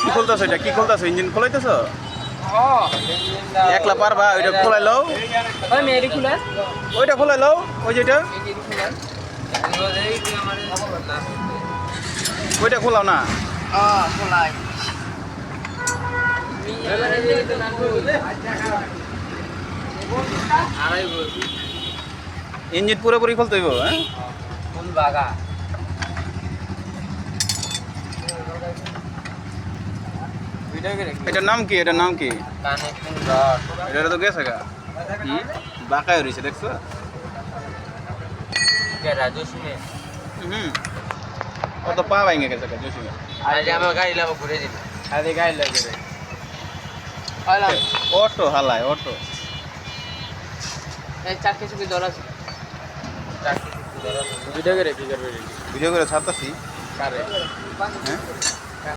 খুলতেছ এটা কি খুলতেছ ইঞ্জিন খোলাইতেছ একলা পারবা ওইটা খোলাই লও ওইটা খোলাই লও ওই যেটা ওইটা খোলাও না ইঞ্জিন পুরোপুরি খুলতে হইব হ্যাঁ এটার নাম কি এটার নাম কি এটা তো গেছে গা কি বাঁকায় রয়েছে দেখছো ও তো পা ভাঙে গেছে জসিমে অটো হালায় অটো ভিডিও করে ছাড়তাছি হ্যাঁ